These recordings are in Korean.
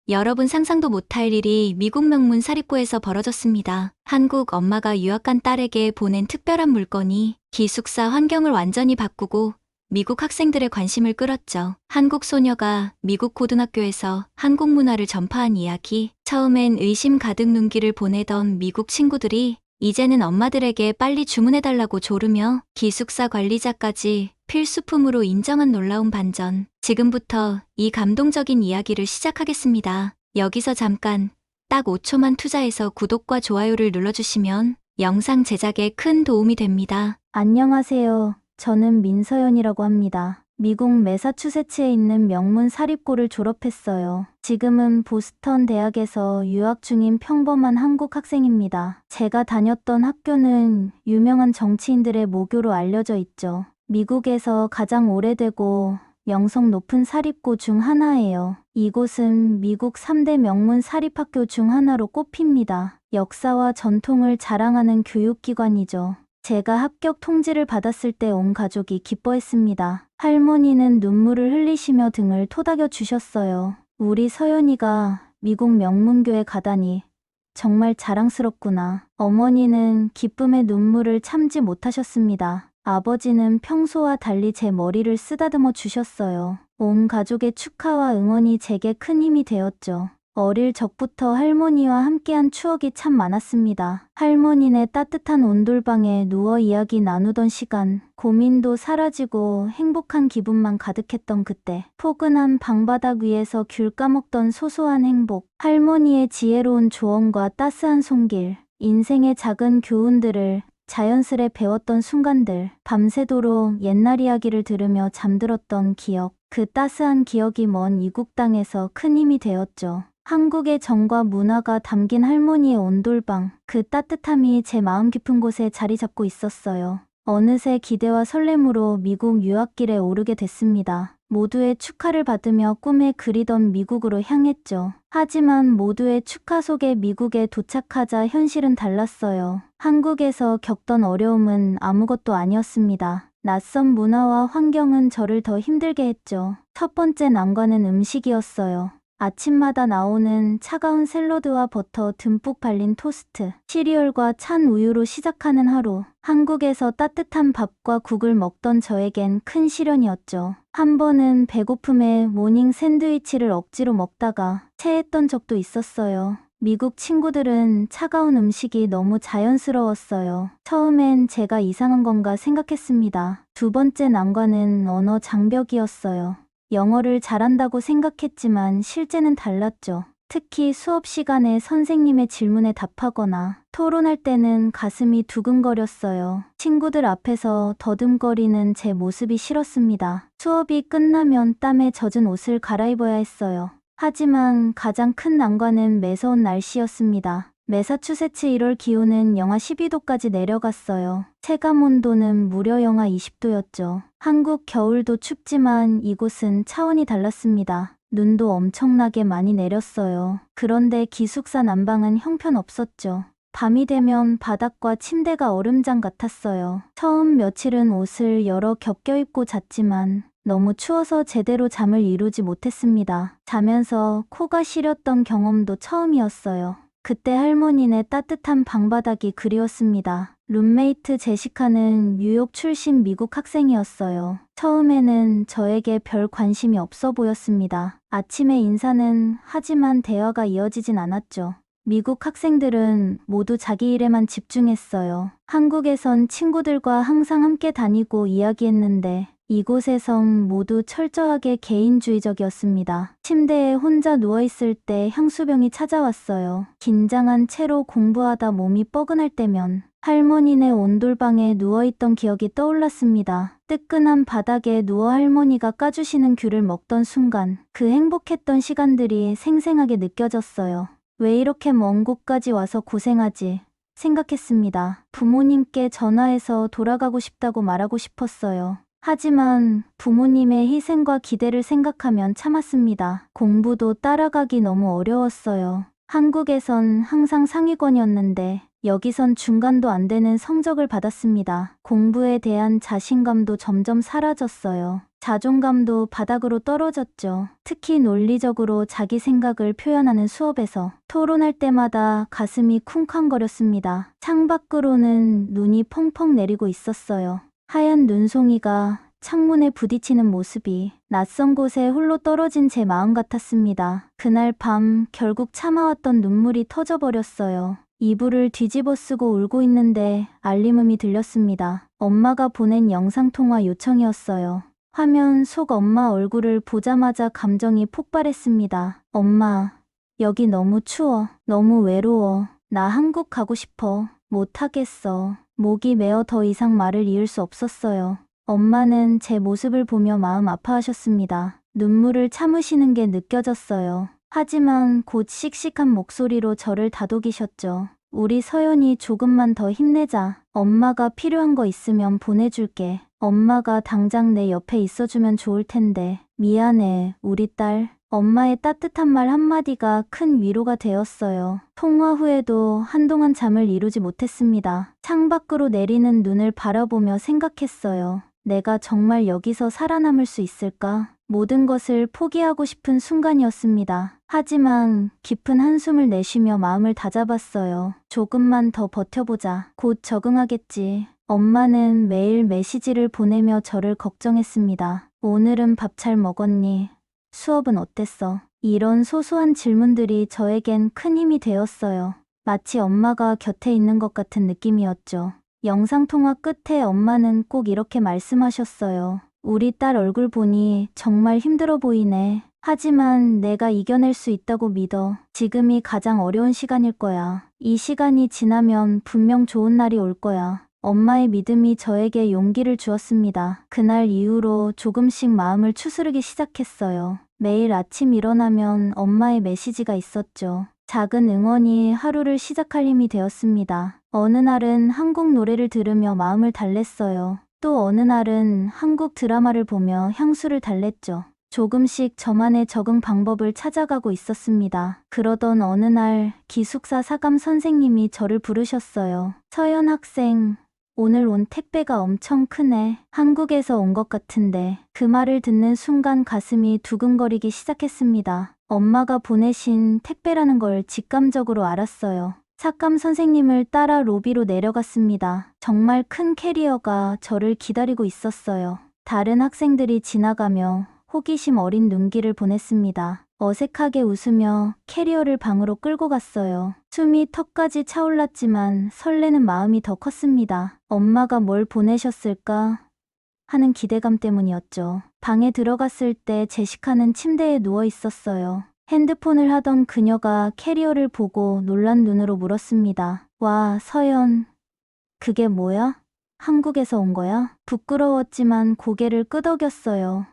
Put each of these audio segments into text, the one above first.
여러분 상상도 못할 일이 미국 명문 사립고에서 벌어졌습니다. 한국 엄마가 유학 간 딸에게 보낸 특별한 물건이 기숙사 환경을 완전히 바꾸고 미국 학생들의 관심을 끌었죠. 한국 소녀가 미국 고등학교에서 한국 문화를 전파한 이야기. 처음엔 의심 가득 눈길을 보내던 미국 친구들이 이제는 엄마들에게 빨리 주문해달라고 조르며 기숙사 관리자까지 필수품으로 인정한 놀라운 반전. 지금부터 이 감동적인 이야기를 시작하겠습니다. 여기서 잠깐 딱 5초만 투자해서 구독과 좋아요를 눌러주시면 영상 제작에 큰 도움이 됩니다. 안녕하세요. 저는 민서연이라고 합니다. 미국 매사추세츠에 있는 명문 사립고를 졸업했어요. 지금은 보스턴 대학에서 유학 중인 평범한 한국 학생입니다. 제가 다녔던 학교는 유명한 정치인들의 모교로 알려져 있죠. 미국에서 가장 오래되고 명성 높은 사립고 중 하나예요. 이곳은 미국 3대 명문 사립학교 중 하나로 꼽힙니다. 역사와 전통을 자랑하는 교육기관이죠. 제가 합격 통지를 받았을 때 온 가족이 기뻐했습니다. 할머니는 눈물을 흘리시며 등을 토닥여 주셨어요. 우리 서연이가 미국 명문교에 가다니 정말 자랑스럽구나. 어머니는 기쁨의 눈물을 참지 못하셨습니다. 아버지는 평소와 달리 제 머리를 쓰다듬어 주셨어요. 온 가족의 축하와 응원이 제게 큰 힘이 되었죠. 어릴 적부터 할머니와 함께한 추억이 참 많았습니다. 할머니네 따뜻한 온돌방에 누워 이야기 나누던 시간, 고민도 사라지고 행복한 기분만 가득했던 그때, 포근한 방바닥 위에서 귤 까먹던 소소한 행복, 할머니의 지혜로운 조언과 따스한 손길, 인생의 작은 교훈들을 자연스레 배웠던 순간들, 밤새도록 옛날 이야기를 들으며 잠들었던 기억, 그 따스한 기억이 먼 이국 땅에서 큰 힘이 되었죠. 한국의 정과 문화가 담긴 할머니의 온돌방, 그 따뜻함이 제 마음 깊은 곳에 자리 잡고 있었어요. 어느새 기대와 설렘으로 미국 유학길에 오르게 됐습니다. 모두의 축하를 받으며 꿈에 그리던 미국으로 향했죠. 하지만 모두의 축하 속에 미국에 도착하자 현실은 달랐어요. 한국에서 겪던 어려움은 아무것도 아니었습니다. 낯선 문화와 환경은 저를 더 힘들게 했죠. 첫 번째 난관은 음식이었어요. 아침마다 나오는 차가운 샐러드와 버터 듬뿍 발린 토스트, 시리얼과 찬 우유로 시작하는 하루. 한국에서 따뜻한 밥과 국을 먹던 저에겐 큰 시련이었죠. 한 번은 배고픔에 모닝 샌드위치를 억지로 먹다가 체했던 적도 있었어요. 미국 친구들은 차가운 음식이 너무 자연스러웠어요. 처음엔 제가 이상한 건가 생각했습니다. 두 번째 난관은 언어 장벽이었어요. 영어를 잘한다고 생각했지만 실제는 달랐죠. 특히 수업 시간에 선생님의 질문에 답하거나 토론할 때는 가슴이 두근거렸어요. 친구들 앞에서 더듬거리는 제 모습이 싫었습니다. 수업이 끝나면 땀에 젖은 옷을 갈아입어야 했어요. 하지만 가장 큰 난관은 매서운 날씨였습니다. 매사추세츠 1월 기온은 영하 12도까지 내려갔어요. 체감 온도는 무려 영하 20도였죠. 한국 겨울도 춥지만 이곳은 차원이 달랐습니다. 눈도 엄청나게 많이 내렸어요. 그런데 기숙사 난방은 형편없었죠. 밤이 되면 바닥과 침대가 얼음장 같았어요. 처음 며칠은 옷을 여러 겹겨 입고 잤지만 너무 추워서 제대로 잠을 이루지 못했습니다. 자면서 코가 시렸던 경험도 처음이었어요. 그때 할머니네 따뜻한 방바닥이 그리웠습니다. 룸메이트 제시카는 뉴욕 출신 미국 학생이었어요. 처음에는 저에게 별 관심이 없어 보였습니다. 아침에 인사는 하지만 대화가 이어지진 않았죠. 미국 학생들은 모두 자기 일에만 집중했어요. 한국에선 친구들과 항상 함께 다니고 이야기했는데 이곳에선 모두 철저하게 개인주의적이었습니다. 침대에 혼자 누워있을 때 향수병이 찾아왔어요. 긴장한 채로 공부하다 몸이 뻐근할 때면 할머니네 온돌방에 누워있던 기억이 떠올랐습니다. 뜨끈한 바닥에 누워 할머니가 까주시는 귤을 먹던 순간 그 행복했던 시간들이 생생하게 느껴졌어요. 왜 이렇게 먼 곳까지 와서 고생하지? 생각했습니다. 부모님께 전화해서 돌아가고 싶다고 말하고 싶었어요. 하지만 부모님의 희생과 기대를 생각하면 참았습니다. 공부도 따라가기 너무 어려웠어요. 한국에선 항상 상위권이었는데 여기선 중간도 안 되는 성적을 받았습니다. 공부에 대한 자신감도 점점 사라졌어요. 자존감도 바닥으로 떨어졌죠. 특히 논리적으로 자기 생각을 표현하는 수업에서 토론할 때마다 가슴이 쿵쾅거렸습니다. 창밖으로는 눈이 펑펑 내리고 있었어요. 하얀 눈송이가 창문에 부딪히는 모습이 낯선 곳에 홀로 떨어진 제 마음 같았습니다. 그날 밤 결국 참아왔던 눈물이 터져버렸어요. 이불을 뒤집어 쓰고 울고 있는데 알림음이 들렸습니다. 엄마가 보낸 영상통화 요청이었어요. 화면 속 엄마 얼굴을 보자마자 감정이 폭발했습니다. 엄마, 여기 너무 추워. 너무 외로워. 나 한국 가고 싶어. 못하겠어. 목이 메어 더 이상 말을 이을 수 없었어요. 엄마는 제 모습을 보며 마음 아파하셨습니다. 눈물을 참으시는 게 느껴졌어요. 하지만 곧 씩씩한 목소리로 저를 다독이셨죠. 우리 서연이 조금만 더 힘내자. 엄마가 필요한 거 있으면 보내줄게. 엄마가 당장 내 옆에 있어주면 좋을 텐데. 미안해, 우리 딸. 엄마의 따뜻한 말 한마디가 큰 위로가 되었어요. 통화 후에도 한동안 잠을 이루지 못했습니다. 창밖으로 내리는 눈을 바라보며 생각했어요. 내가 정말 여기서 살아남을 수 있을까? 모든 것을 포기하고 싶은 순간이었습니다. 하지만 깊은 한숨을 내쉬며 마음을 다잡았어요. 조금만 더 버텨보자. 곧 적응하겠지. 엄마는 매일 메시지를 보내며 저를 걱정했습니다. 오늘은 밥 잘 먹었니? 수업은 어땠어? 이런 소소한 질문들이 저에겐 큰 힘이 되었어요. 마치 엄마가 곁에 있는 것 같은 느낌이었죠. 영상통화 끝에 엄마는 꼭 이렇게 말씀하셨어요. 우리 딸 얼굴 보니 정말 힘들어 보이네. 하지만 내가 이겨낼 수 있다고 믿어. 지금이 가장 어려운 시간일 거야. 이 시간이 지나면 분명 좋은 날이 올 거야. 엄마의 믿음이 저에게 용기를 주었습니다. 그날 이후로 조금씩 마음을 추스르기 시작했어요. 매일 아침 일어나면 엄마의 메시지가 있었죠. 작은 응원이 하루를 시작할 힘이 되었습니다. 어느 날은 한국 노래를 들으며 마음을 달랬어요. 또 어느 날은 한국 드라마를 보며 향수를 달랬죠. 조금씩 저만의 적응 방법을 찾아가고 있었습니다. 그러던 어느 날 기숙사 사감 선생님이 저를 부르셨어요. 서연 학생, 오늘 온 택배가 엄청 크네. 한국에서 온 것 같은데. 그 말을 듣는 순간 가슴이 두근거리기 시작했습니다. 엄마가 보내신 택배라는 걸 직감적으로 알았어요. 삭감 선생님을 따라 로비로 내려갔습니다. 정말 큰 캐리어가 저를 기다리고 있었어요. 다른 학생들이 지나가며 호기심 어린 눈길을 보냈습니다. 어색하게 웃으며 캐리어를 방으로 끌고 갔어요. 숨이 턱까지 차올랐지만 설레는 마음이 더 컸습니다. 엄마가 뭘 보내셨을까 하는 기대감 때문이었죠. 방에 들어갔을 때 제시카는 침대에 누워 있었어요. 핸드폰을 하던 그녀가 캐리어를 보고 놀란 눈으로 물었습니다. 와, 서연. 그게 뭐야? 한국에서 온 거야? 부끄러웠지만 고개를 끄덕였어요.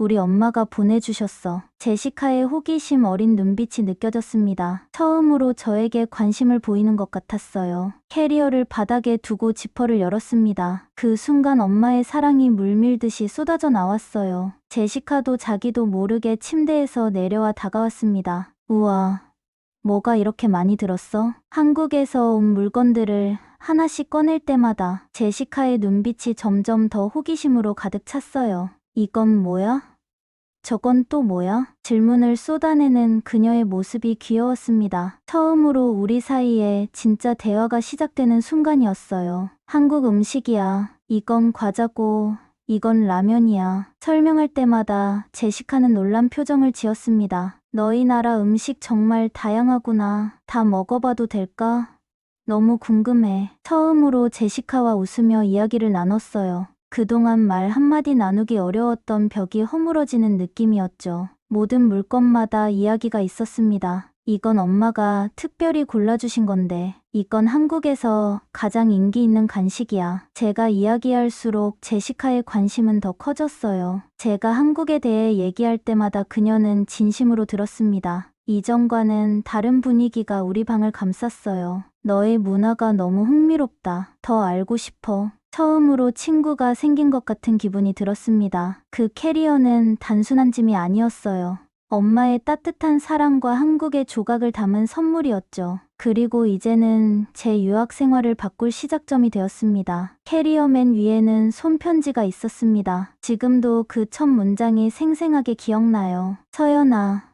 우리 엄마가 보내주셨어. 제시카의 호기심 어린 눈빛이 느껴졌습니다. 처음으로 저에게 관심을 보이는 것 같았어요. 캐리어를 바닥에 두고 지퍼를 열었습니다. 그 순간 엄마의 사랑이 물밀듯이 쏟아져 나왔어요. 제시카도 자기도 모르게 침대에서 내려와 다가왔습니다. 우와, 뭐가 이렇게 많이 들었어? 한국에서 온 물건들을 하나씩 꺼낼 때마다 제시카의 눈빛이 점점 더 호기심으로 가득 찼어요. 이건 뭐야? 저건 또 뭐야? 질문을 쏟아내는 그녀의 모습이 귀여웠습니다. 처음으로 우리 사이에 진짜 대화가 시작되는 순간이었어요. 한국 음식이야. 이건 과자고, 이건 라면이야. 설명할 때마다 제시카는 놀란 표정을 지었습니다. 너희 나라 음식 정말 다양하구나. 다 먹어봐도 될까? 너무 궁금해. 처음으로 제시카와 웃으며 이야기를 나눴어요. 그동안 말 한마디 나누기 어려웠던 벽이 허물어지는 느낌이었죠. 모든 물건마다 이야기가 있었습니다. 이건 엄마가 특별히 골라주신 건데, 이건 한국에서 가장 인기 있는 간식이야. 제가 이야기할수록 제시카의 관심은 더 커졌어요. 제가 한국에 대해 얘기할 때마다 그녀는 진심으로 들었습니다. 이전과는 다른 분위기가 우리 방을 감쌌어요. 너의 문화가 너무 흥미롭다. 더 알고 싶어. 처음으로 친구가 생긴 것 같은 기분이 들었습니다. 그 캐리어는 단순한 짐이 아니었어요. 엄마의 따뜻한 사랑과 한국의 조각을 담은 선물이었죠. 그리고 이제는 제 유학 생활을 바꿀 시작점이 되었습니다. 캐리어맨 위에는 손편지가 있었습니다. 지금도 그 첫 문장이 생생하게 기억나요. 서연아,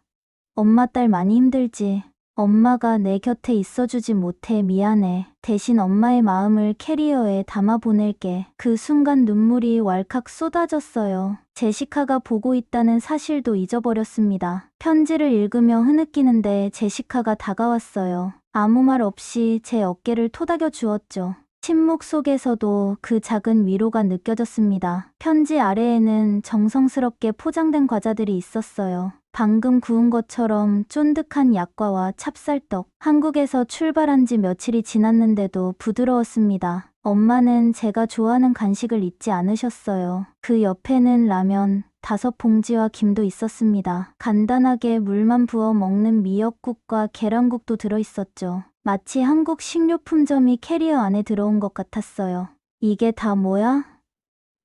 엄마 딸 많이 힘들지? 엄마가 내 곁에 있어주지 못해 미안해. 대신 엄마의 마음을 캐리어에 담아 보낼게. 그 순간 눈물이 왈칵 쏟아졌어요. 제시카가 보고 있다는 사실도 잊어버렸습니다. 편지를 읽으며 흐느끼는데 제시카가 다가왔어요. 아무 말 없이 제 어깨를 토닥여 주었죠. 침묵 속에서도 그 작은 위로가 느껴졌습니다. 편지 아래에는 정성스럽게 포장된 과자들이 있었어요. 방금 구운 것처럼 쫀득한 약과와 찹쌀떡. 한국에서 출발한 지 며칠이 지났는데도 부드러웠습니다. 엄마는 제가 좋아하는 간식을 잊지 않으셨어요. 그 옆에는 라면 5봉지와 김도 있었습니다. 간단하게 물만 부어 먹는 미역국과 계란국도 들어있었죠. 마치 한국 식료품점이 캐리어 안에 들어온 것 같았어요. 이게 다 뭐야?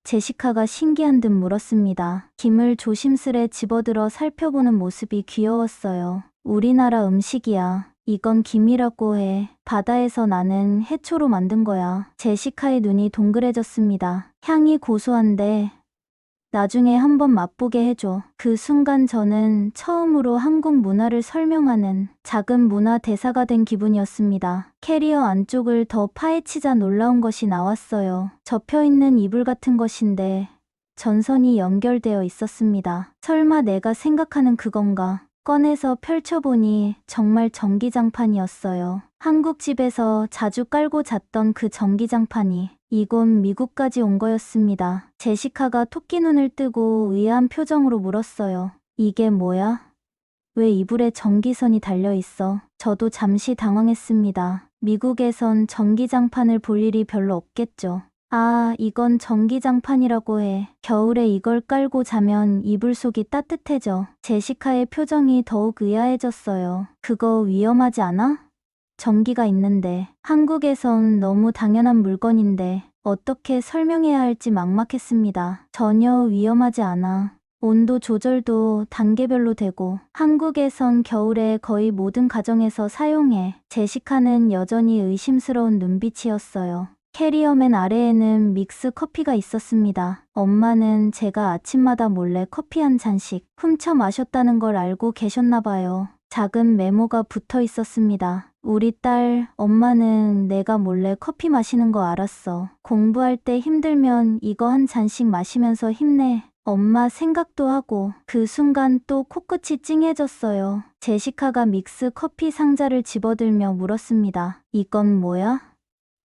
제시카가 신기한 듯 물었습니다. 김을 조심스레 집어들어 살펴보는 모습이 귀여웠어요. 우리나라 음식이야. 이건 김이라고 해. 바다에서 나는 해초로 만든 거야. 제시카의 눈이 동그래졌습니다. 향이 고소한데 나중에 한번 맛보게 해줘. 그 순간 저는 처음으로 한국 문화를 설명하는 작은 문화 대사가 된 기분이었습니다. 캐리어 안쪽을 더 파헤치자 놀라운 것이 나왔어요. 접혀있는 이불 같은 것인데 전선이 연결되어 있었습니다. 설마 내가 생각하는 그건가? 꺼내서 펼쳐보니 정말 전기장판이었어요. 한국 집에서 자주 깔고 잤던 그 전기장판이 이곳 미국까지 온 거였습니다. 제시카가 토끼 눈을 뜨고 의아한 표정으로 물었어요. 이게 뭐야? 왜 이불에 전기선이 달려있어? 저도 잠시 당황했습니다. 미국에선 전기장판을 볼 일이 별로 없겠죠. 아, 이건 전기장판이라고 해. 겨울에 이걸 깔고 자면 이불 속이 따뜻해져. 제시카의 표정이 더욱 의아해졌어요. 그거 위험하지 않아? 전기가 있는데. 한국에선 너무 당연한 물건인데 어떻게 설명해야 할지 막막했습니다. 전혀 위험하지 않아. 온도 조절도 단계별로 되고 한국에선 겨울에 거의 모든 가정에서 사용해. 제시카는 여전히 의심스러운 눈빛이었어요. 캐리어맨 아래에는 믹스 커피가 있었습니다. 엄마는 제가 아침마다 몰래 커피 한 잔씩 훔쳐 마셨다는 걸 알고 계셨나 봐요. 작은 메모가 붙어 있었습니다. 우리 딸, 엄마는 내가 몰래 커피 마시는 거 알았어. 공부할 때 힘들면 이거 한 잔씩 마시면서 힘내. 엄마 생각도 하고. 그 순간 또 코끝이 찡해졌어요. 제시카가 믹스 커피 상자를 집어들며 물었습니다. 이건 뭐야?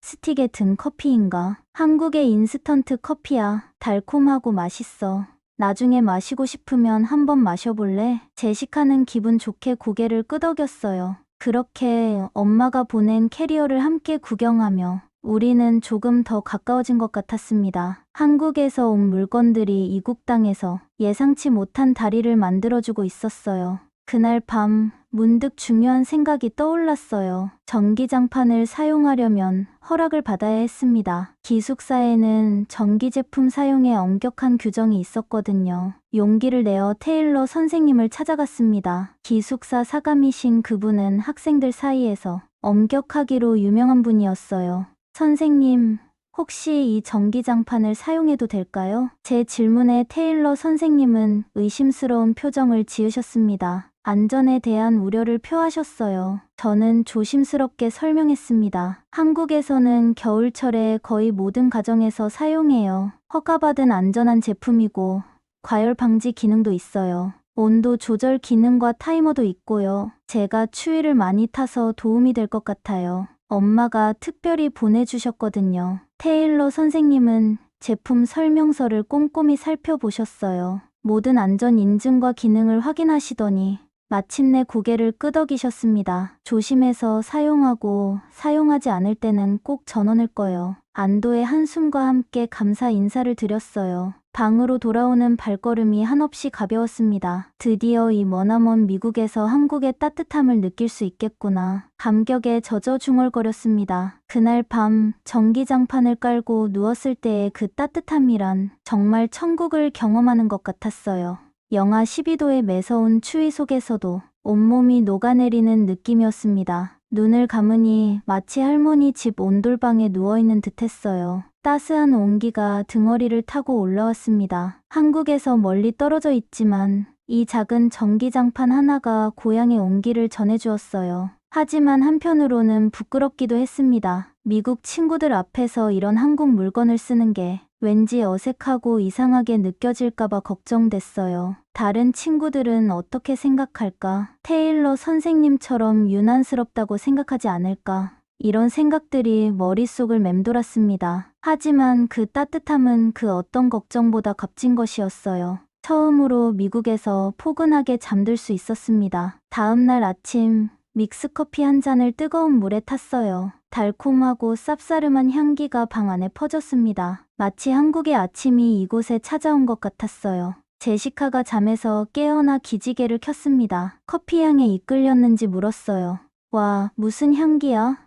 스틱에 든 커피인가? 한국의 인스턴트 커피야. 달콤하고 맛있어. 나중에 마시고 싶으면 한번 마셔볼래? 제시카는 기분 좋게 고개를 끄덕였어요. 그렇게 엄마가 보낸 캐리어를 함께 구경하며 우리는 조금 더 가까워진 것 같았습니다. 한국에서 온 물건들이 이국 땅에서 예상치 못한 다리를 만들어주고 있었어요. 그날 밤 문득 중요한 생각이 떠올랐어요. 전기장판을 사용하려면 허락을 받아야 했습니다. 기숙사에는 전기 제품 사용에 엄격한 규정이 있었거든요. 용기를 내어 테일러 선생님을 찾아갔습니다. 기숙사 사감이신 그분은 학생들 사이에서 엄격하기로 유명한 분이었어요. 선생님, 혹시 이 전기장판을 사용해도 될까요? 제 질문에 테일러 선생님은 의심스러운 표정을 지으셨습니다. 안전에 대한 우려를 표하셨어요. 저는 조심스럽게 설명했습니다. 한국에서는 겨울철에 거의 모든 가정에서 사용해요. 허가받은 안전한 제품이고 과열 방지 기능도 있어요. 온도 조절 기능과 타이머도 있고요. 제가 추위를 많이 타서 도움이 될 것 같아요. 엄마가 특별히 보내주셨거든요. 테일러 선생님은 제품 설명서를 꼼꼼히 살펴보셨어요. 모든 안전 인증과 기능을 확인하시더니 마침내 고개를 끄덕이셨습니다. 조심해서 사용하고 사용하지 않을 때는 꼭 전원을 꺼요. 안도의 한숨과 함께 감사 인사를 드렸어요. 방으로 돌아오는 발걸음이 한없이 가벼웠습니다. 드디어 이 머나먼 미국에서 한국의 따뜻함을 느낄 수 있겠구나. 감격에 젖어 중얼거렸습니다. 그날 밤 전기장판을 깔고 누웠을 때의 그 따뜻함이란 정말 천국을 경험하는 것 같았어요. 영하 12도의 매서운 추위 속에서도 온몸이 녹아내리는 느낌이었습니다. 눈을 감으니 마치 할머니 집 온돌방에 누워있는 듯했어요. 따스한 온기가 등허리를 타고 올라왔습니다. 한국에서 멀리 떨어져 있지만 이 작은 전기장판 하나가 고향의 온기를 전해주었어요. 하지만 한편으로는 부끄럽기도 했습니다. 미국 친구들 앞에서 이런 한국 물건을 쓰는 게 왠지 어색하고 이상하게 느껴질까봐 걱정됐어요. 다른 친구들은 어떻게 생각할까? 테일러 선생님처럼 유난스럽다고 생각하지 않을까? 이런 생각들이 머릿속을 맴돌았습니다. 하지만 그 따뜻함은 그 어떤 걱정보다 값진 것이었어요. 처음으로 미국에서 포근하게 잠들 수 있었습니다. 다음 날 아침 믹스커피 한 잔을 뜨거운 물에 탔어요. 달콤하고 쌉싸름한 향기가 방 안에 퍼졌습니다. 마치 한국의 아침이 이곳에 찾아온 것 같았어요. 제시카가 잠에서 깨어나 기지개를 켰습니다. 커피 향에 이끌렸는지 물었어요. 와, 무슨 향기야?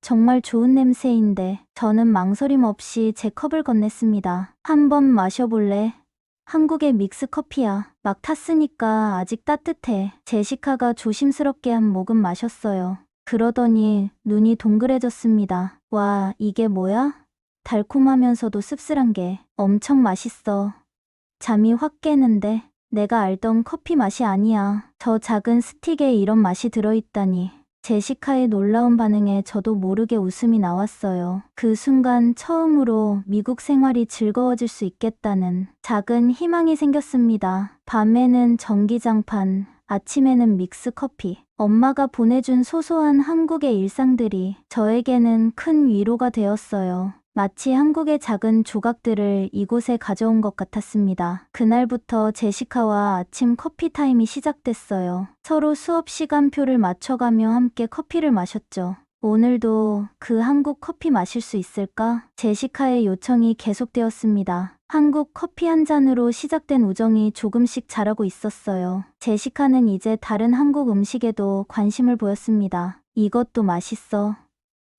정말 좋은 냄새인데. 저는 망설임 없이 제 컵을 건넸습니다. 한번 마셔볼래? 한국의 믹스커피야. 막 탔으니까 아직 따뜻해. 제시카가 조심스럽게 한 모금 마셨어요. 그러더니 눈이 동그래졌습니다. 와, 이게 뭐야? 달콤하면서도 씁쓸한 게 엄청 맛있어. 잠이 확 깨는데 내가 알던 커피 맛이 아니야. 저 작은 스틱에 이런 맛이 들어있다니. 제시카의 놀라운 반응에 저도 모르게 웃음이 나왔어요. 그 순간 처음으로 미국 생활이 즐거워질 수 있겠다는 작은 희망이 생겼습니다. 밤에는 전기장판, 아침에는 믹스커피. 엄마가 보내준 소소한 한국의 일상들이 저에게는 큰 위로가 되었어요. 마치 한국의 작은 조각들을 이곳에 가져온 것 같았습니다. 그날부터 제시카와 아침 커피 타임이 시작됐어요. 서로 수업 시간표를 맞춰가며 함께 커피를 마셨죠. 오늘도 그 한국 커피 마실 수 있을까? 제시카의 요청이 계속되었습니다. 한국 커피 한 잔으로 시작된 우정이 조금씩 자라고 있었어요. 제시카는 이제 다른 한국 음식에도 관심을 보였습니다. 이것도 맛있어.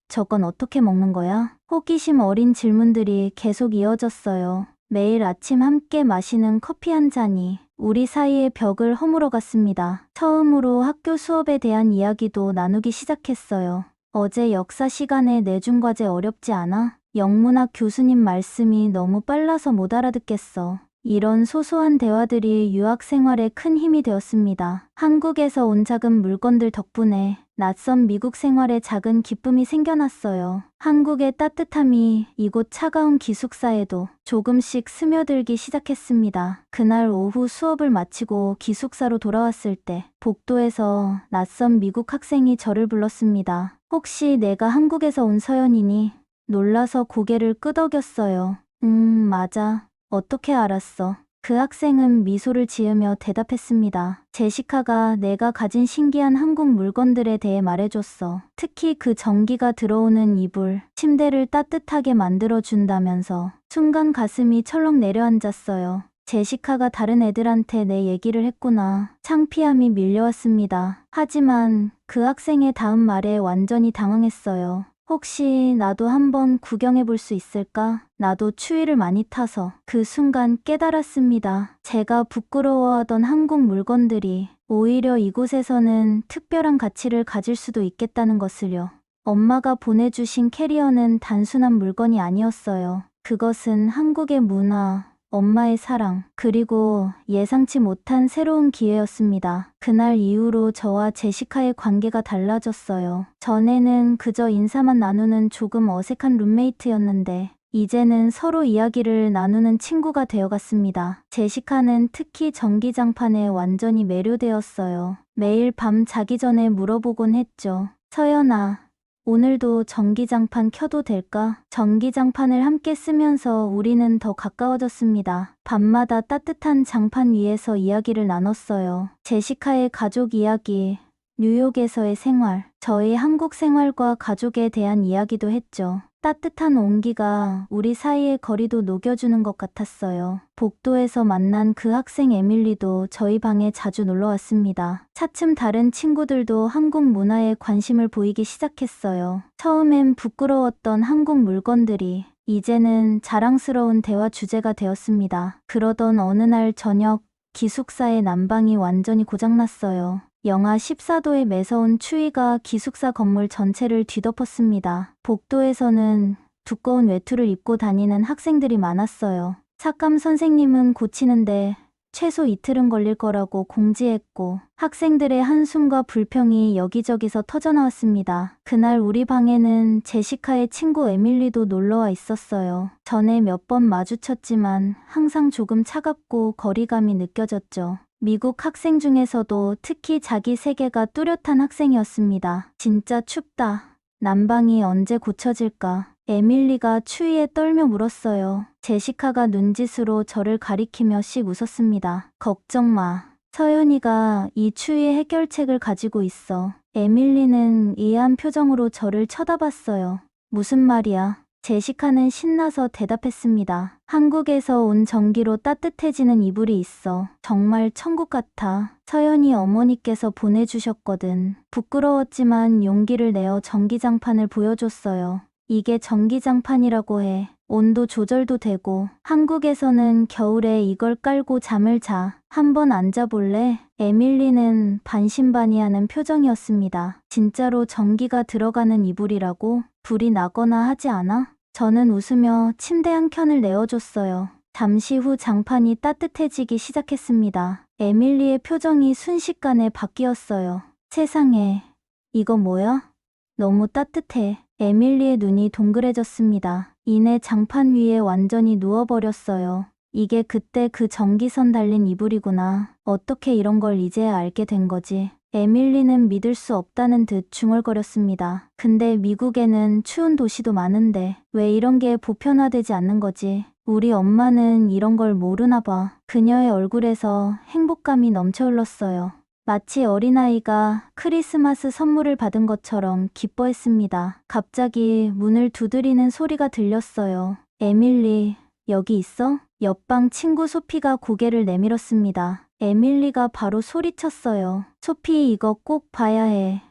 저건 어떻게 먹는 거야? 호기심 어린 질문들이 계속 이어졌어요. 매일 아침 함께 마시는 커피 한 잔이 우리 사이의 벽을 허물어 갔습니다. 처음으로 학교 수업에 대한 이야기도 나누기 시작했어요. 어제 역사 시간에 내준 과제 어렵지 않아? 영문학 교수님 말씀이 너무 빨라서 못 알아듣겠어. 이런 소소한 대화들이 유학 생활에 큰 힘이 되었습니다. 한국에서 온 작은 물건들 덕분에 낯선 미국 생활에 작은 기쁨이 생겨났어요. 한국의 따뜻함이 이곳 차가운 기숙사에도 조금씩 스며들기 시작했습니다. 그날 오후 수업을 마치고 기숙사로 돌아왔을 때 복도에서 낯선 미국 학생이 저를 불렀습니다. 혹시 내가 한국에서 온 서연이니? 놀라서 고개를 끄덕였어요. 맞아. 어떻게 알았어? 그 학생은 미소를 지으며 대답했습니다. 제시카가 내가 가진 신기한 한국 물건들에 대해 말해줬어. 특히 그 전기가 들어오는 이불, 침대를 따뜻하게 만들어준다면서. 순간 가슴이 철렁 내려앉았어요. 제시카가 다른 애들한테 내 얘기를 했구나. 창피함이 밀려왔습니다. 하지만 그 학생의 다음 말에 완전히 당황했어요. 혹시 나도 한번 구경해 볼 수 있을까? 나도 추위를 많이 타서. 그 순간 깨달았습니다. 제가 부끄러워하던 한국 물건들이 오히려 이곳에서는 특별한 가치를 가질 수도 있겠다는 것을요. 엄마가 보내주신 캐리어는 단순한 물건이 아니었어요. 그것은 한국의 문화, 엄마의 사랑, 그리고 예상치 못한 새로운 기회였습니다. 그날 이후로 저와 제시카의 관계가 달라졌어요. 전에는 그저 인사만 나누는 조금 어색한 룸메이트였는데 이제는 서로 이야기를 나누는 친구가 되어갔습니다. 제시카는 특히 전기장판에 완전히 매료되었어요. 매일 밤 자기 전에 물어보곤 했죠. 서연아, 오늘도 전기장판 켜도 될까? 전기장판을 함께 쓰면서 우리는 더 가까워졌습니다. 밤마다 따뜻한 장판 위에서 이야기를 나눴어요. 제시카의 가족 이야기, 뉴욕에서의 생활, 저의 한국 생활과 가족에 대한 이야기도 했죠. 따뜻한 온기가 우리 사이의 거리도 녹여주는 것 같았어요. 복도에서 만난 그 학생 에밀리도 저희 방에 자주 놀러 왔습니다. 차츰 다른 친구들도 한국 문화에 관심을 보이기 시작했어요. 처음엔 부끄러웠던 한국 물건들이 이제는 자랑스러운 대화 주제가 되었습니다. 그러던 어느 날 저녁, 기숙사의 난방이 완전히 고장났어요. 영하 14도의 매서운 추위가 기숙사 건물 전체를 뒤덮었습니다. 복도에서는 두꺼운 외투를 입고 다니는 학생들이 많았어요. 삭감 선생님은 고치는데 최소 이틀은 걸릴 거라고 공지했고 학생들의 한숨과 불평이 여기저기서 터져나왔습니다. 그날 우리 방에는 제시카의 친구 에밀리도 놀러와 있었어요. 전에 몇 번 마주쳤지만 항상 조금 차갑고 거리감이 느껴졌죠. 미국 학생 중에서도 특히 자기 세계가 뚜렷한 학생이었습니다. 진짜 춥다. 난방이 언제 고쳐질까? 에밀리가 추위에 떨며 물었어요. 제시카가 눈짓으로 저를 가리키며 씩 웃었습니다. 걱정 마. 서연이가 이 추위의 해결책을 가지고 있어. 에밀리는 이해한 표정으로 저를 쳐다봤어요. 무슨 말이야? 제시카는 신나서 대답했습니다. 한국에서 온 전기로 따뜻해지는 이불이 있어. 정말 천국 같아. 서연이 어머니께서 보내주셨거든. 부끄러웠지만 용기를 내어 전기장판을 보여줬어요. 이게 전기장판이라고 해. 온도 조절도 되고 한국에서는 겨울에 이걸 깔고 잠을 자. 한번 앉아볼래? 에밀리는 반신반의하는 표정이었습니다. 진짜로 전기가 들어가는 이불이라고? 불이 나거나 하지 않아? 저는 웃으며 침대 한 켠을 내어줬어요. 잠시 후 장판이 따뜻해지기 시작했습니다. 에밀리의 표정이 순식간에 바뀌었어요. 세상에, 이거 뭐야? 너무 따뜻해. 에밀리의 눈이 동그래졌습니다. 이내 장판 위에 완전히 누워버렸어요. 이게 그때 그 전기선 달린 이불이구나. 어떻게 이런 걸 이제야 알게 된 거지? 에밀리는 믿을 수 없다는 듯 중얼거렸습니다. 근데 미국에는 추운 도시도 많은데 왜 이런 게 보편화되지 않는 거지? 우리 엄마는 이런 걸 모르나 봐. 그녀의 얼굴에서 행복감이 넘쳐 흘렀어요. 마치 어린아이가 크리스마스 선물을 받은 것처럼 기뻐했습니다. 갑자기 문을 두드리는 소리가 들렸어요. 에밀리, 여기 있어? 옆방 친구 소피가 고개를 내밀었습니다. 에밀리가 바로 소리쳤어요. 소피, 이거 꼭 봐야 해.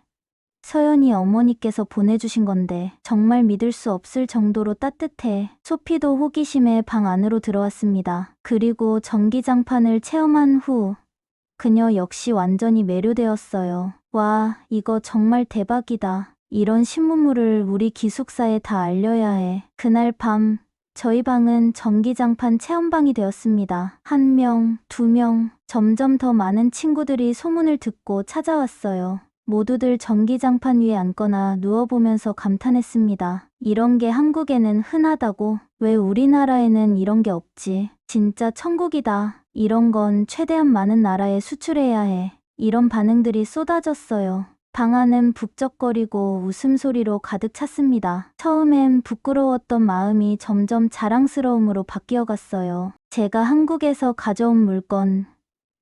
서연이 어머니께서 보내주신 건데 정말 믿을 수 없을 정도로 따뜻해. 소피도 호기심에 방 안으로 들어왔습니다. 그리고 전기장판을 체험한 후 그녀 역시 완전히 매료되었어요. 와, 이거 정말 대박이다. 이런 신문물을 우리 기숙사에 다 알려야 해. 그날 밤 저희 방은 전기장판 체험방이 되었습니다. 1명, 2명, 점점 더 많은 친구들이 소문을 듣고 찾아왔어요. 모두들 전기장판 위에 앉거나 누워보면서 감탄했습니다. 이런 게 한국에는 흔하다고? 왜 우리나라에는 이런 게 없지? 진짜 천국이다. 이런 건 최대한 많은 나라에 수출해야 해. 이런 반응들이 쏟아졌어요. 방 안은 북적거리고 웃음소리로 가득 찼습니다. 처음엔 부끄러웠던 마음이 점점 자랑스러움으로 바뀌어갔어요. 제가 한국에서 가져온 물건,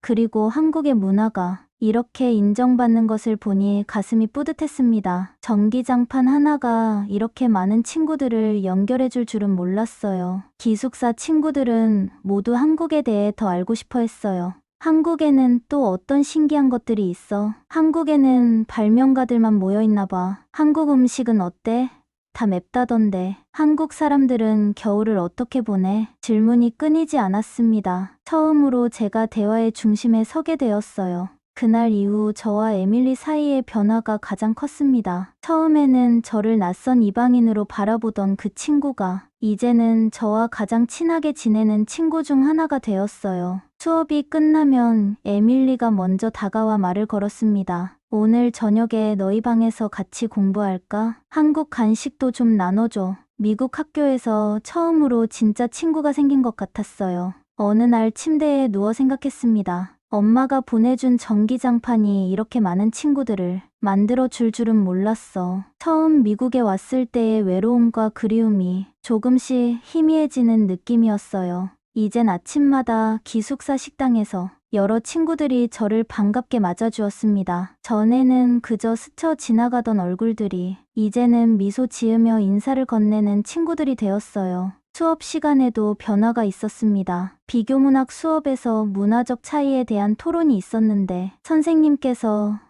그리고 한국의 문화가 이렇게 인정받는 것을 보니 가슴이 뿌듯했습니다. 전기장판 하나가 이렇게 많은 친구들을 연결해줄 줄은 몰랐어요. 기숙사 친구들은 모두 한국에 대해 더 알고 싶어 했어요. 한국에는 또 어떤 신기한 것들이 있어? 한국에는 발명가들만 모여있나 봐. 한국 음식은 어때? 다 맵다던데. 한국 사람들은 겨울을 어떻게 보내? 질문이 끊이지 않았습니다. 처음으로 제가 대화의 중심에 서게 되었어요. 그날 이후 저와 에밀리 사이의 변화가 가장 컸습니다. 처음에는 저를 낯선 이방인으로 바라보던 그 친구가 이제는 저와 가장 친하게 지내는 친구 중 하나가 되었어요. 수업이 끝나면 에밀리가 먼저 다가와 말을 걸었습니다. 오늘 저녁에 너희 방에서 같이 공부할까? 한국 간식도 좀 나눠줘. 미국 학교에서 처음으로 진짜 친구가 생긴 것 같았어요. 어느 날 침대에 누워 생각했습니다. 엄마가 보내준 전기장판이 이렇게 많은 친구들을 만들어 줄 줄은 몰랐어. 처음 미국에 왔을 때의 외로움과 그리움이 조금씩 희미해지는 느낌이었어요. 이젠 아침마다 기숙사 식당에서 여러 친구들이 저를 반갑게 맞아주었습니다. 전에는 그저 스쳐 지나가던 얼굴들이 이제는 미소 지으며 인사를 건네는 친구들이 되었어요. 수업 시간에도 변화가 있었습니다. 비교문학 수업에서 문화적 차이에 대한 토론이 있었는데 선생님께서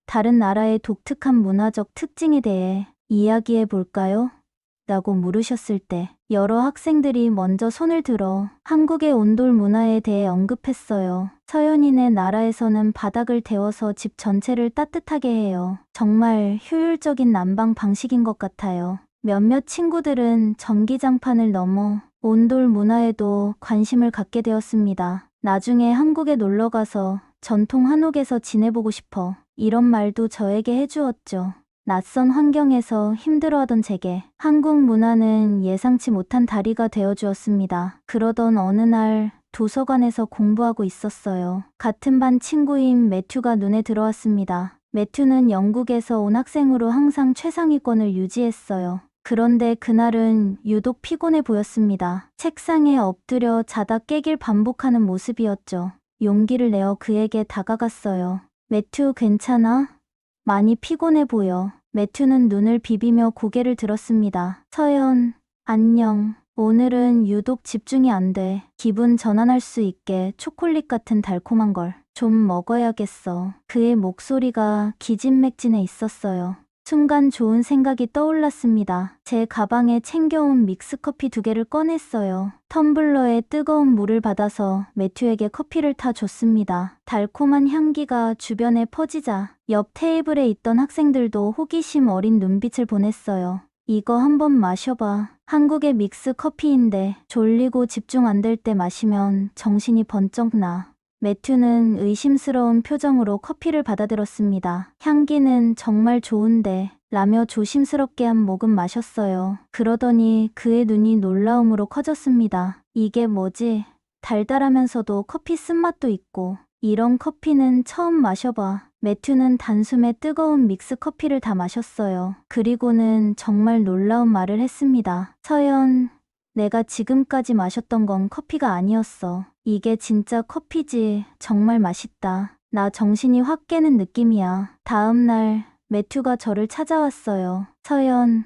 다른 나라의 독특한 문화적 특징에 대해 이야기해 볼까요? 라고 물으셨을 때 여러 학생들이 먼저 손을 들어 한국의 온돌 문화에 대해 언급했어요. 서연이네 나라에서는 바닥을 데워서 집 전체를 따뜻하게 해요. 정말 효율적인 난방 방식인 것 같아요. 몇몇 친구들은 전기장판을 넘어 온돌 문화에도 관심을 갖게 되었습니다. 나중에 한국에 놀러 가서 전통 한옥에서 지내보고 싶어. 이런 말도 저에게 해주었죠. 낯선 환경에서 힘들어하던 제게 한국 문화는 예상치 못한 다리가 되어주었습니다. 그러던 어느 날 도서관에서 공부하고 있었어요. 같은 반 친구인 매튜가 눈에 들어왔습니다. 매튜는 영국에서 온 학생으로 항상 최상위권을 유지했어요. 그런데 그날은 유독 피곤해 보였습니다. 책상에 엎드려 자다 깨길 반복하는 모습이었죠. 용기를 내어 그에게 다가갔어요. 매튜 괜찮아? 많이 피곤해 보여. 매튜는 눈을 비비며 고개를 들었습니다. 서연, 안녕. 오늘은 유독 집중이 안 돼. 기분 전환할 수 있게 초콜릿 같은 달콤한 걸 좀 먹어야겠어. 그의 목소리가 기진맥진해 있었어요. 순간 좋은 생각이 떠올랐습니다. 제 가방에 챙겨온 믹스커피 2개를 꺼냈어요. 텀블러에 뜨거운 물을 받아서 매튜에게 커피를 타줬습니다. 달콤한 향기가 주변에 퍼지자 옆 테이블에 있던 학생들도 호기심 어린 눈빛을 보냈어요. 이거 한번 마셔봐. 한국의 믹스커피인데 졸리고 집중 안 될 때 마시면 정신이 번쩍 나. 매튜는 의심스러운 표정으로 커피를 받아들었습니다. 향기는 정말 좋은데 라며 조심스럽게 한 모금 마셨어요. 그러더니 그의 눈이 놀라움으로 커졌습니다. 이게 뭐지? 달달하면서도 커피 쓴맛도 있고 이런 커피는 처음 마셔봐. 매튜는 단숨에 뜨거운 믹스커피를 다 마셨어요. 그리고는 정말 놀라운 말을 했습니다. 서연, 내가 지금까지 마셨던 건 커피가 아니었어. 이게 진짜 커피지. 정말 맛있다. 나 정신이 확 깨는 느낌이야. 다음 날 매튜가 저를 찾아왔어요. 서연,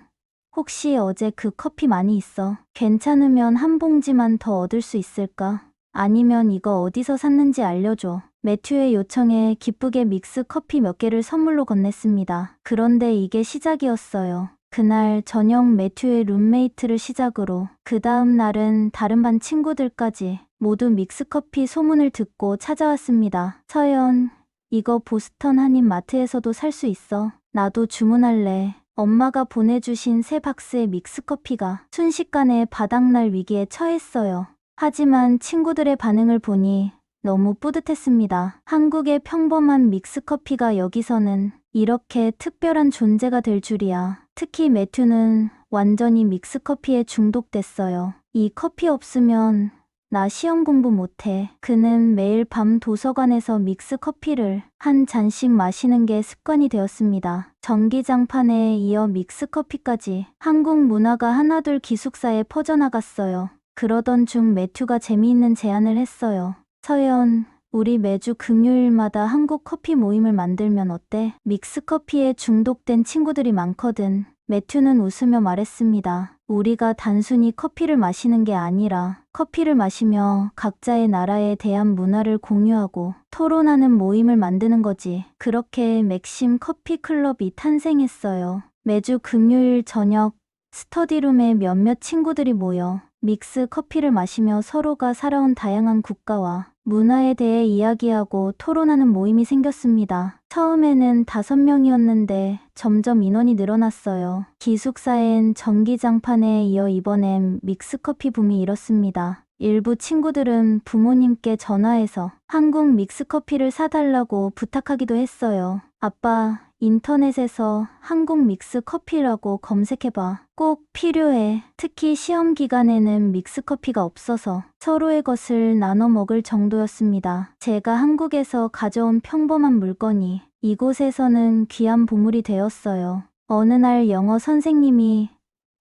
혹시 어제 그 커피 많이 있어? 괜찮으면 한 봉지만 더 얻을 수 있을까? 아니면 이거 어디서 샀는지 알려줘. 매튜의 요청에 기쁘게 믹스 커피 몇 개를 선물로 건넸습니다. 그런데 이게 시작이었어요. 그날 저녁 매튜의 룸메이트를 시작으로 그 다음 날은 다른 반 친구들까지 모두 믹스커피 소문을 듣고 찾아왔습니다. 서연, 이거 보스턴 한인 마트에서도 살 수 있어. 나도 주문할래. 엄마가 보내주신 새 박스의 믹스커피가 순식간에 바닥날 위기에 처했어요. 하지만 친구들의 반응을 보니 너무 뿌듯했습니다. 한국의 평범한 믹스커피가 여기서는 이렇게 특별한 존재가 될 줄이야. 특히 매튜는 완전히 믹스커피에 중독됐어요. 이 커피 없으면 나 시험 공부 못해. 그는 매일 밤 도서관에서 믹스커피를 한 잔씩 마시는 게 습관이 되었습니다. 전기장판에 이어 믹스커피까지 한국 문화가 하나둘 기숙사에 퍼져나갔어요. 그러던 중 매튜가 재미있는 제안을 했어요. 서연, 우리 매주 금요일마다 한국 커피 모임을 만들면 어때? 믹스커피에 중독된 친구들이 많거든. 매튜는 웃으며 말했습니다. 우리가 단순히 커피를 마시는 게 아니라 커피를 마시며 각자의 나라에 대한 문화를 공유하고 토론하는 모임을 만드는 거지. 그렇게 맥심 커피 클럽이 탄생했어요. 매주 금요일 저녁 스터디룸에 몇몇 친구들이 모여 믹스 커피를 마시며 서로가 살아온 다양한 국가와 문화에 대해 이야기하고 토론하는 모임이 생겼습니다. 처음에는 5명이었는데 점점 인원이 늘어났어요. 기숙사엔 전기장판에 이어 이번엔 믹스커피 붐이 일었습니다. 일부 친구들은 부모님께 전화해서 한국 믹스커피를 사달라고 부탁하기도 했어요. 아빠, 인터넷에서 한국 믹스커피라고 검색해봐. 꼭 필요해. 특히 시험 기간에는 믹스커피가 없어서 서로의 것을 나눠 먹을 정도였습니다. 제가 한국에서 가져온 평범한 물건이 이곳에서는 귀한 보물이 되었어요. 어느 날 영어 선생님이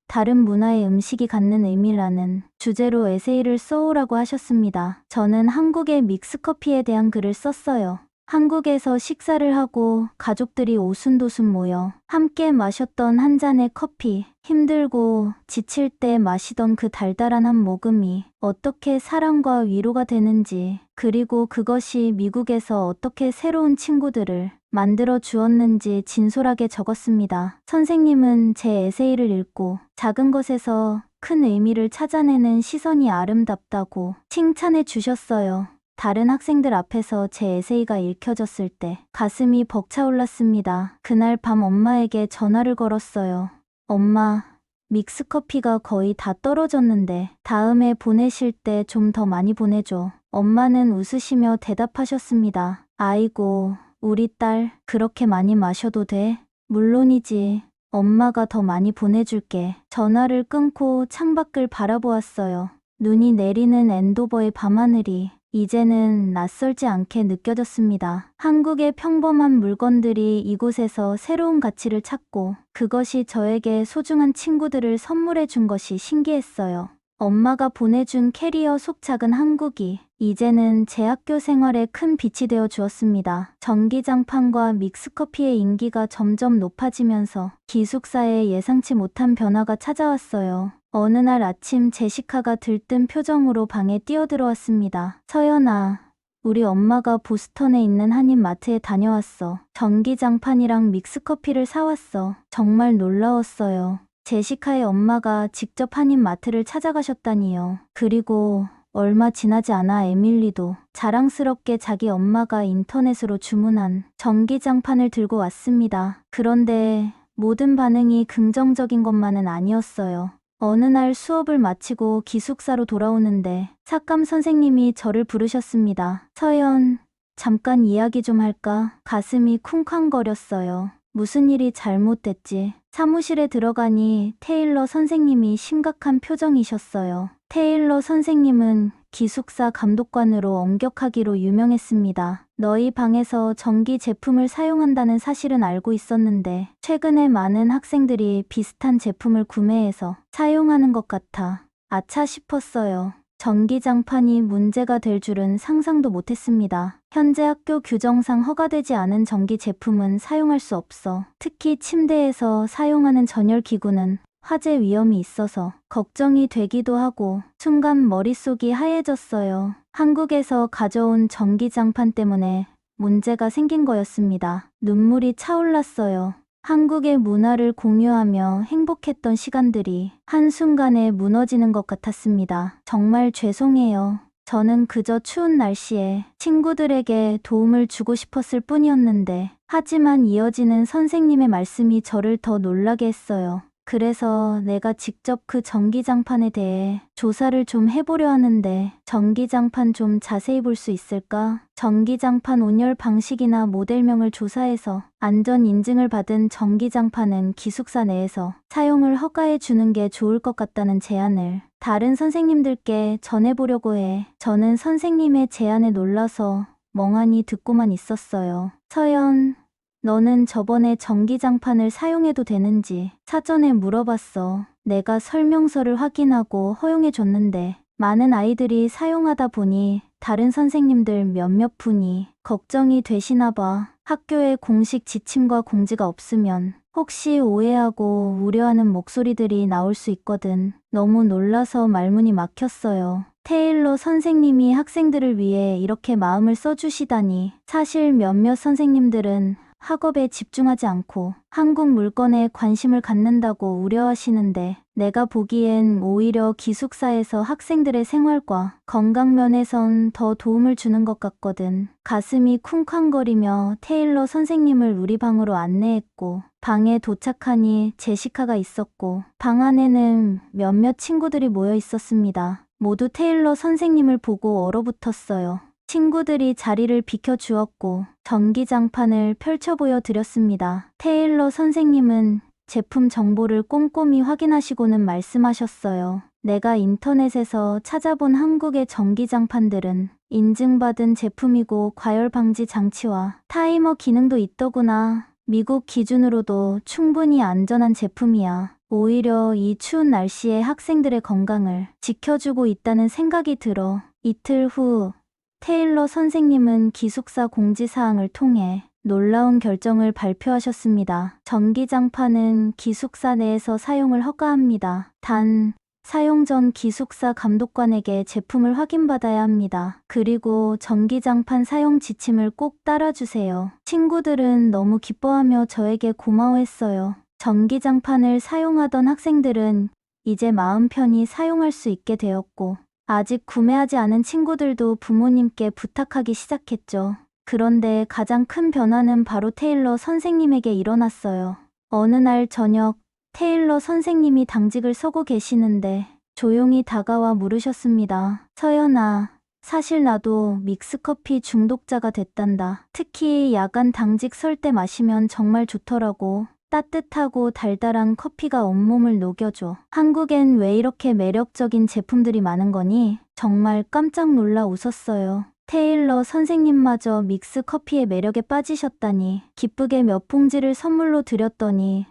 다른 문화의 음식이 갖는 의미라는 주제로 에세이를 써오라고 하셨습니다. 저는 한국의 믹스커피에 대한 글을 썼어요. 한국에서 식사를 하고 가족들이 오순도순 모여 함께 마셨던 한 잔의 커피, 힘들고 지칠 때 마시던 그 달달한 한 모금이 어떻게 사랑과 위로가 되는지, 그리고 그것이 미국에서 어떻게 새로운 친구들을 만들어 주었는지 진솔하게 적었습니다. 선생님은 제 에세이를 읽고 작은 것에서 큰 의미를 찾아내는 시선이 아름답다고 칭찬해 주셨어요. 다른 학생들 앞에서 제 에세이가 읽혀졌을 때 가슴이 벅차올랐습니다. 그날 밤 엄마에게 전화를 걸었어요. 엄마, 믹스커피가 거의 다 떨어졌는데 다음에 보내실 때 좀 더 많이 보내줘. 엄마는 웃으시며 대답하셨습니다. 아이고, 우리 딸 그렇게 많이 마셔도 돼? 물론이지. 엄마가 더 많이 보내줄게. 전화를 끊고 창밖을 바라보았어요. 눈이 내리는 앤도버의 밤하늘이 이제는 낯설지 않게 느껴졌습니다. 한국의 평범한 물건들이 이곳에서 새로운 가치를 찾고 그것이 저에게 소중한 친구들을 선물해 준 것이 신기했어요. 엄마가 보내준 캐리어 속 작은 한국이 이제는 제 학교 생활에 큰 빛이 되어 주었습니다. 전기장판과 믹스커피의 인기가 점점 높아지면서 기숙사에 예상치 못한 변화가 찾아왔어요. 어느 날 아침 제시카가 들뜬 표정으로 방에 뛰어들어왔습니다. 서연아, 우리 엄마가 보스턴에 있는 한인마트에 다녀왔어. 전기장판이랑 믹스커피를 사왔어. 정말 놀라웠어요. 제시카의 엄마가 직접 한인마트를 찾아가셨다니요. 그리고 얼마 지나지 않아 에밀리도 자랑스럽게 자기 엄마가 인터넷으로 주문한 전기장판을 들고 왔습니다. 그런데 모든 반응이 긍정적인 것만은 아니었어요. 어느 날 수업을 마치고 기숙사로 돌아오는데 삭감 선생님이 저를 부르셨습니다. 서연, 잠깐 이야기 좀 할까? 가슴이 쿵쾅거렸어요. 무슨 일이 잘못됐지? 사무실에 들어가니 테일러 선생님이 심각한 표정이셨어요. 테일러 선생님은 기숙사 감독관으로 엄격하기로 유명했습니다. 너희 방에서 전기 제품을 사용한다는 사실은 알고 있었는데 최근에 많은 학생들이 비슷한 제품을 구매해서 사용하는 것 같아. 아차 싶었어요. 전기장판이 문제가 될 줄은 상상도 못했습니다. 현재 학교 규정상 허가되지 않은 전기 제품은 사용할 수 없어. 특히 침대에서 사용하는 전열기구는 화재 위험이 있어서 걱정이 되기도 하고 순간 머릿속이 하얘졌어요. 한국에서 가져온 전기장판 때문에 문제가 생긴 거였습니다. 눈물이 차올랐어요. 한국의 문화를 공유하며 행복했던 시간들이 한순간에 무너지는 것 같았습니다. 정말 죄송해요. 저는 그저 추운 날씨에 친구들에게 도움을 주고 싶었을 뿐이었는데, 하지만 이어지는 선생님의 말씀이 저를 더 놀라게 했어요. 그래서 내가 직접 그 전기장판에 대해 조사를 좀 해보려 하는데, 전기장판 좀 자세히 볼 수 있을까? 전기장판 온열 방식이나 모델명을 조사해서 안전 인증을 받은 전기장판은 기숙사 내에서 사용을 허가해 주는 게 좋을 것 같다는 제안을 다른 선생님들께 전해보려고 해. 저는 선생님의 제안에 놀라서 멍하니 듣고만 있었어요. 서연, 너는 저번에 전기장판을 사용해도 되는지 사전에 물어봤어. 내가 설명서를 확인하고 허용해줬는데 많은 아이들이 사용하다 보니 다른 선생님들 몇몇 분이 걱정이 되시나 봐. 학교에 공식 지침과 공지가 없으면 혹시 오해하고 우려하는 목소리들이 나올 수 있거든. 너무 놀라서 말문이 막혔어요. 테일러 선생님이 학생들을 위해 이렇게 마음을 써주시다니. 사실 몇몇 선생님들은 학업에 집중하지 않고 한국 물건에 관심을 갖는다고 우려하시는데, 내가 보기엔 오히려 기숙사에서 학생들의 생활과 건강 면에선 더 도움을 주는 것 같거든. 가슴이 쿵쾅거리며 테일러 선생님을 우리 방으로 안내했고, 방에 도착하니 제시카가 있었고 방 안에는 몇몇 친구들이 모여 있었습니다. 모두 테일러 선생님을 보고 얼어붙었어요. 친구들이 자리를 비켜주었고 전기장판을 펼쳐 보여드렸습니다. 테일러 선생님은 제품 정보를 꼼꼼히 확인하시고는 말씀하셨어요. 내가 인터넷에서 찾아본 한국의 전기장판들은 인증받은 제품이고 과열 방지 장치와 타이머 기능도 있더구나. 미국 기준으로도 충분히 안전한 제품이야. 오히려 이 추운 날씨에 학생들의 건강을 지켜주고 있다는 생각이 들어. 이틀 후 테일러 선생님은 기숙사 공지사항을 통해 놀라운 결정을 발표하셨습니다. 전기장판은 기숙사 내에서 사용을 허가합니다. 단, 사용 전 기숙사 감독관에게 제품을 확인받아야 합니다. 그리고 전기장판 사용 지침을 꼭 따라주세요. 친구들은 너무 기뻐하며 저에게 고마워했어요. 전기장판을 사용하던 학생들은 이제 마음 편히 사용할 수 있게 되었고, 아직 구매하지 않은 친구들도 부모님께 부탁하기 시작했죠. 그런데 가장 큰 변화는 바로 테일러 선생님에게 일어났어요. 어느 날 저녁, 테일러 선생님이 당직을 서고 계시는데 조용히 다가와 물으셨습니다. 서연아, 사실 나도 믹스커피 중독자가 됐단다. 특히 야간 당직 설 때 마시면 정말 좋더라고. 따뜻하고 달달한 커피가 온몸을 녹여줘. 한국엔 왜 이렇게 매력적인 제품들이 많은 거니? 정말 깜짝 놀라 웃었어요. 테일러 선생님마저 믹스 커피의 매력에 빠지셨다니. 기쁘게 몇 봉지를 선물로 드렸더니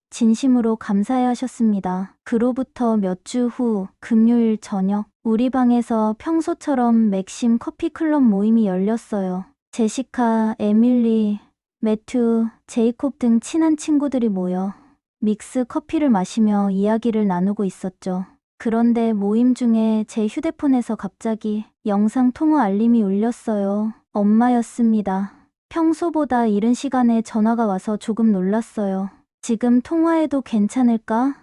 진심으로 감사해 하셨습니다. 그로부터 몇 주 후 금요일 저녁, 우리 방에서 평소처럼 맥심 커피 클럽 모임이 열렸어요. 제시카, 에밀리, 매튜, 제이콥 등 친한 친구들이 모여 믹스 커피를 마시며 이야기를 나누고 있었죠. 그런데 모임 중에 제 휴대폰에서 갑자기 영상 통화 알림이 울렸어요. 엄마였습니다. 평소보다 이른 시간에 전화가 와서 조금 놀랐어요. 지금 통화해도 괜찮을까?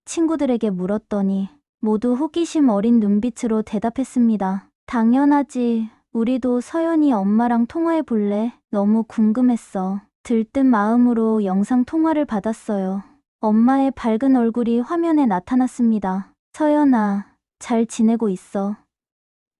친구들에게 물었더니 모두 호기심 어린 눈빛으로 대답했습니다. 당연하지. 우리도 서연이 엄마랑 통화해 볼래? 너무 궁금했어. 들뜬 마음으로 영상 통화를 받았어요. 엄마의 밝은 얼굴이 화면에 나타났습니다. 서연아, 잘 지내고 있어.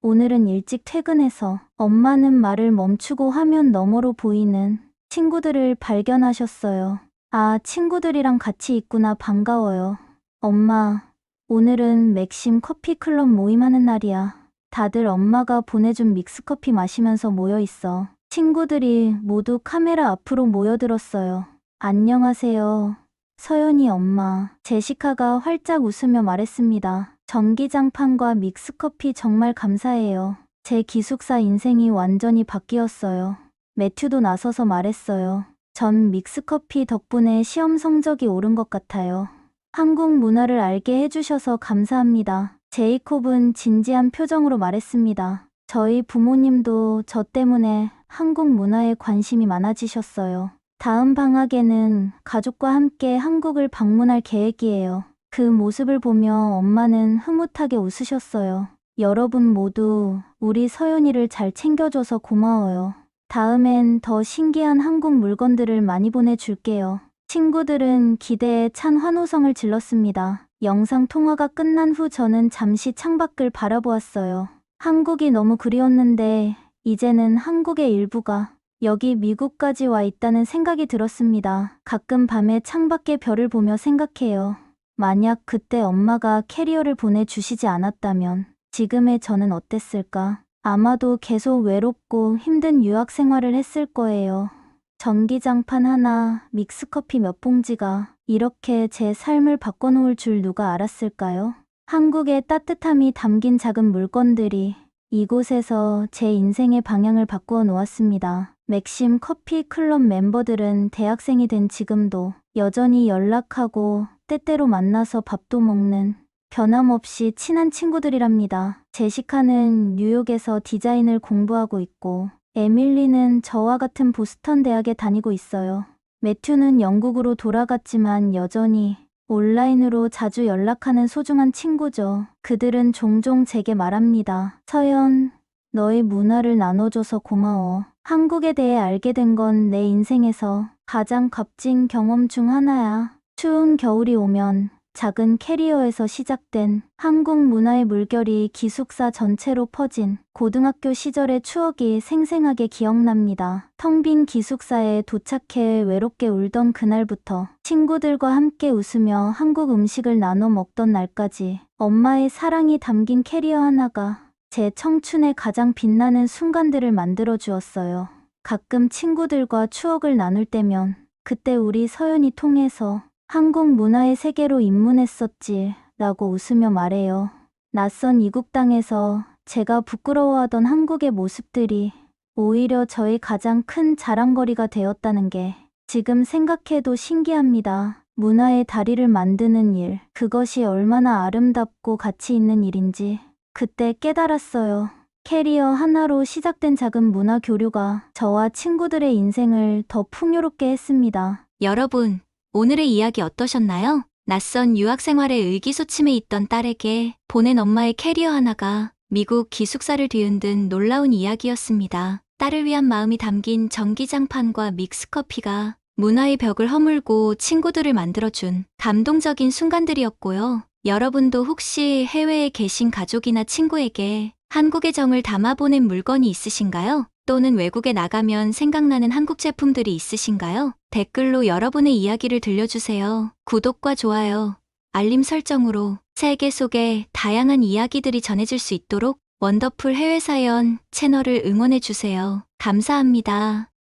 오늘은 일찍 퇴근해서. 엄마는 말을 멈추고 화면 너머로 보이는 친구들을 발견하셨어요. 아, 친구들이랑 같이 있구나. 반가워요. 엄마, 오늘은 맥심 커피 클럽 모임하는 날이야. 다들 엄마가 보내준 믹스커피 마시면서 모여있어. 친구들이 모두 카메라 앞으로 모여들었어요. 안녕하세요. 서연이 엄마. 제시카가 활짝 웃으며 말했습니다. 전기장판과 믹스커피 정말 감사해요. 제 기숙사 인생이 완전히 바뀌었어요. 매튜도 나서서 말했어요. 전 믹스커피 덕분에 시험 성적이 오른 것 같아요. 한국 문화를 알게 해주셔서 감사합니다. 제이콥은 진지한 표정으로 말했습니다. 저희 부모님도 저 때문에 한국 문화에 관심이 많아지셨어요. 다음 방학에는 가족과 함께 한국을 방문할 계획이에요. 그 모습을 보며 엄마는 흐뭇하게 웃으셨어요. 여러분 모두 우리 서연이를 잘 챙겨줘서 고마워요. 다음엔 더 신기한 한국 물건들을 많이 보내줄게요. 친구들은 기대에 찬 환호성을 질렀습니다. 영상 통화가 끝난 후 저는 잠시 창밖을 바라보았어요. 한국이 너무 그리웠는데 이제는 한국의 일부가 여기 미국까지 와 있다는 생각이 들었습니다. 가끔 밤에 창밖의 별을 보며 생각해요. 만약 그때 엄마가 캐리어를 보내주시지 않았다면 지금의 저는 어땠을까? 아마도 계속 외롭고 힘든 유학 생활을 했을 거예요. 전기장판 하나, 믹스커피 몇 봉지가 이렇게 제 삶을 바꿔놓을 줄 누가 알았을까요? 한국의 따뜻함이 담긴 작은 물건들이 이곳에서 제 인생의 방향을 바꾸어 놓았습니다. 맥심 커피 클럽 멤버들은 대학생이 된 지금도 여전히 연락하고 때때로 만나서 밥도 먹는 변함없이 친한 친구들이랍니다. 제시카는 뉴욕에서 디자인을 공부하고 있고 에밀리는 저와 같은 보스턴 대학에 다니고 있어요. 매튜는 영국으로 돌아갔지만 여전히 온라인으로 자주 연락하는 소중한 친구죠. 그들은 종종 제게 말합니다. 서연, 너의 문화를 나눠줘서 고마워. 한국에 대해 알게 된 건 내 인생에서 가장 값진 경험 중 하나야. 추운 겨울이 오면 작은 캐리어에서 시작된 한국 문화의 물결이 기숙사 전체로 퍼진 고등학교 시절의 추억이 생생하게 기억납니다. 텅 빈 기숙사에 도착해 외롭게 울던 그날부터 친구들과 함께 웃으며 한국 음식을 나눠 먹던 날까지 엄마의 사랑이 담긴 캐리어 하나가 제 청춘의 가장 빛나는 순간들을 만들어 주었어요. 가끔 친구들과 추억을 나눌 때면 그때 우리 서연이 통해서 한국 문화의 세계로 입문했었지 라고 웃으며 말해요. 낯선 이국 땅에서 제가 부끄러워하던 한국의 모습들이 오히려 저의 가장 큰 자랑거리가 되었다는 게 지금 생각해도 신기합니다. 문화의 다리를 만드는 일, 그것이 얼마나 아름답고 가치 있는 일인지 그때 깨달았어요. 캐리어 하나로 시작된 작은 문화 교류가 저와 친구들의 인생을 더 풍요롭게 했습니다. 여러분, 오늘의 이야기 어떠셨나요? 낯선 유학 생활에 의기소침해 있던 딸에게 보낸 엄마의 캐리어 하나가 미국 기숙사를 뒤흔든 놀라운 이야기였습니다. 딸을 위한 마음이 담긴 전기장판과 믹스커피가 문화의 벽을 허물고 친구들을 만들어준 감동적인 순간들이었고요. 여러분도 혹시 해외에 계신 가족이나 친구에게 한국의 정을 담아보낸 물건이 있으신가요? 또는 외국에 나가면 생각나는 한국 제품들이 있으신가요? 댓글로 여러분의 이야기를 들려주세요. 구독과 좋아요, 알림 설정으로 세계 속의 다양한 이야기들이 전해질 수 있도록 원더풀 해외사연 채널을 응원해주세요. 감사합니다.